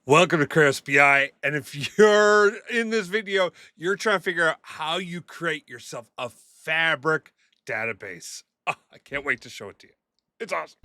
Welcome to Kratos BI. And if you're in this video, you're trying to figure out how you create yourself a fabric database. Oh, I can't wait to show it to you. It's awesome.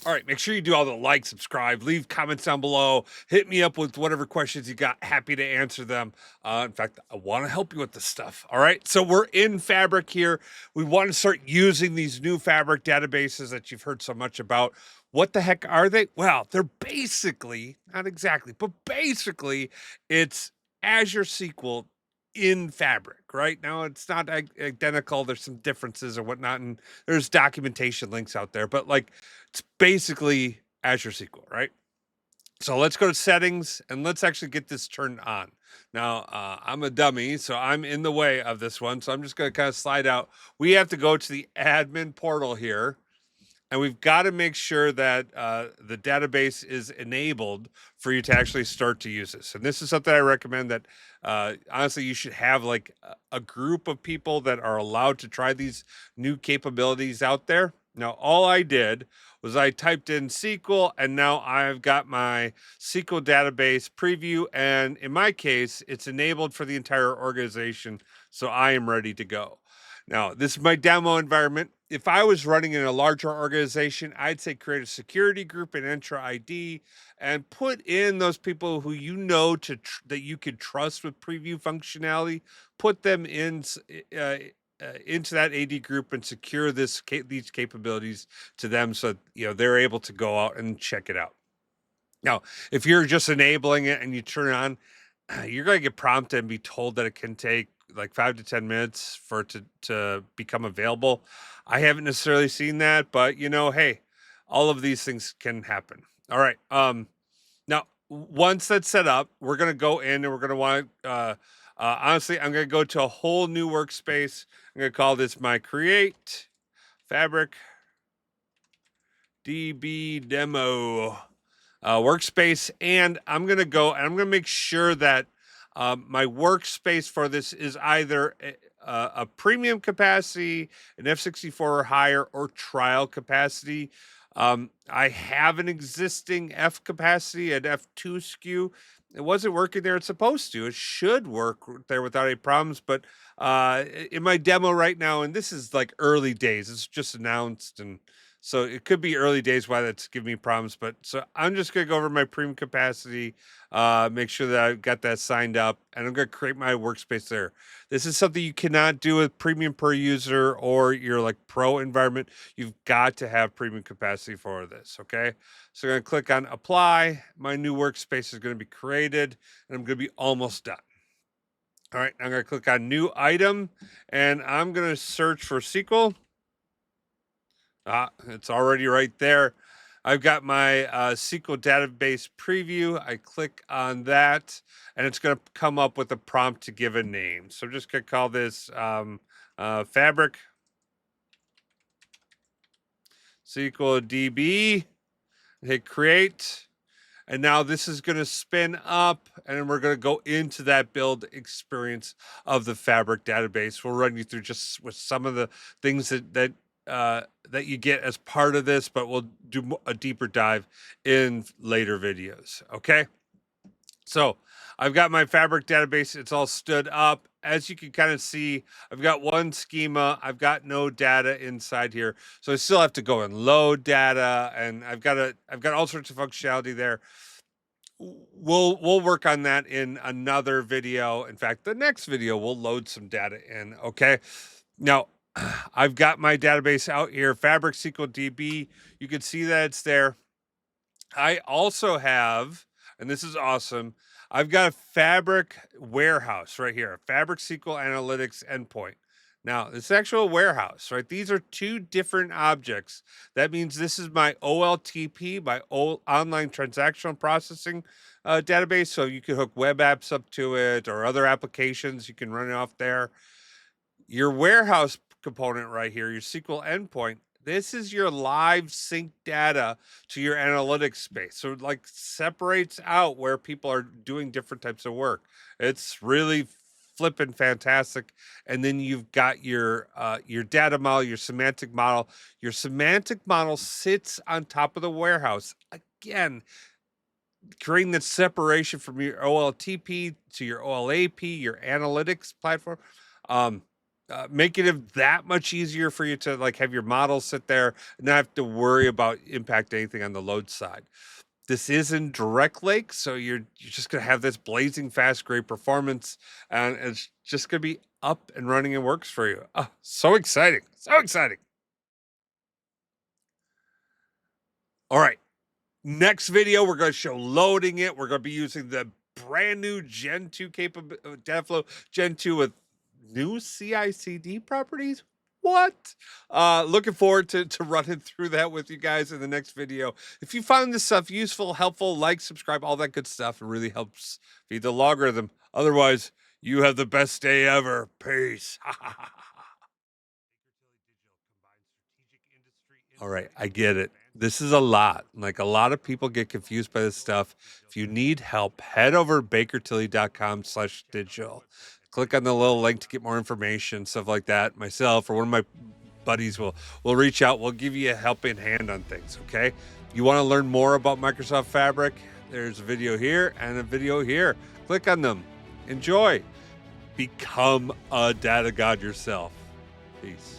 All right, make sure you do all the like, subscribe, leave comments down below, hit me up with whatever questions you got. Happy to answer them. In fact, I want to help you with this stuff. All right, so we're in Fabric here. We want to start using these new Fabric databases that you've heard so much about. What the heck are they? Well, they're basically, not exactly, but basically, it's Azure SQL in Fabric. Right now, it's not identical. There's some differences or whatnot, and there's documentation links out there, but like, it's basically Azure SQL, right? So let's go to settings and let's actually get this turned on. Now, I'm a dummy, so I'm in the way of this one. So I'm just going to kind of slide out. We have to go to the admin portal here, and we've got to make sure that the database is enabled for you to actually start to use this. And this is something I recommend that honestly, you should have like a group of people that are allowed to try these new capabilities out there. Now, all I did was I typed in SQL, and now I've got my SQL database preview. And in my case, it's enabled for the entire organization. So I am ready to go. Now, this is my demo environment. If I was running in a larger organization, I'd say create a security group and enter ID and put in those people who you know that you could trust with preview functionality. Put them in into that AD group and secure these capabilities to them, so they're able to go out and check it out. Now, if you're just enabling it and you turn it on, you're going to get prompted and be told that it can take like 5 to 10 minutes for it to become available. I haven't necessarily seen that, but hey, all of these things can happen. All right. Now, once that's set up, we're going to go in and we're going to want to, honestly, I'm going to go to a whole new workspace. I'm going to call this my Create Fabric DB demo workspace. And I'm going to go and I'm going to make sure that my workspace for this is either a premium capacity, an F64 or higher, or trial capacity. I have an existing F capacity at F2 SKU. It wasn't working there. It's supposed to. It should work there without any problems. But in my demo right now, and this is like early days, it's just announced, and so it could be early days why that's giving me problems. But so I'm just going to go over my premium capacity, make sure that I've got that signed up, and I'm going to create my workspace there. This is something you cannot do with premium per user or your like pro environment. You've got to have premium capacity for this. Okay. So I'm going to click on apply. My new workspace is going to be created, and I'm going to be almost done. All right. I'm going to click on new item, and I'm going to search for SQL. It's already right there. I've got my SQL database preview. I click on that, and it's going to come up with a prompt to give a name. So I'm just going to call this Fabric SQL DB. Hit create. And now this is going to spin up, and we're going to go into that build experience of the Fabric database. We'll run you through just with some of the things that you get as part of this, but we'll do a deeper dive in later videos. Okay. So I've got my Fabric database. It's all stood up. As you can kind of see, I've got one schema. I've got no data inside here. So I still have to go and load data, and I've got all sorts of functionality there. We'll work on that in another video. In fact, the next video we'll load some data in. Okay. Now, I've got my database out here, Fabric SQL DB. You can see that it's there. I also have, and this is awesome, I've got a Fabric warehouse right here, Fabric SQL Analytics endpoint. Now, this actual warehouse, right? These are two different objects. That means this is my OLTP, my online transactional processing database. So you can hook web apps up to it or other applications. You can run it off there. Your warehouse component right here, your SQL endpoint, this is your live sync data to your analytics space. So it like separates out where people are doing different types of work. It's really flipping fantastic. And then you've got your data model, your semantic model. Your semantic model sits on top of the warehouse. again, creating that separation from your OLTP to your OLAP, your analytics platform, making it that much easier for you to like have your models sit there and not have to worry about impact anything on the load side. This isn't direct lake, so you're just gonna have this blazing fast, great performance, and it's just gonna be up and running and works for you. Oh, so exciting! So exciting! All right. Next video, we're going to show loading it. We're going to be using the brand new Gen 2 capability, Devflow Gen 2 with new CI/CD properties. What? Looking forward to running through that with you guys in the next video. If you found this stuff useful, helpful, like, subscribe, all that good stuff. It really helps feed the logarithm. Otherwise, you have the best day ever. Peace. All right, I get it. This is a lot. Like a lot of people get confused by this stuff. If you need help, head over to bakertilly.com/digital. Click on the little link to get more information, stuff like that. Myself or one of my buddies will reach out. We'll give you a helping hand on things. Okay. You want to learn more about Microsoft Fabric? There's a video here and a video here. Click on them. Enjoy. Become a data god yourself. Peace.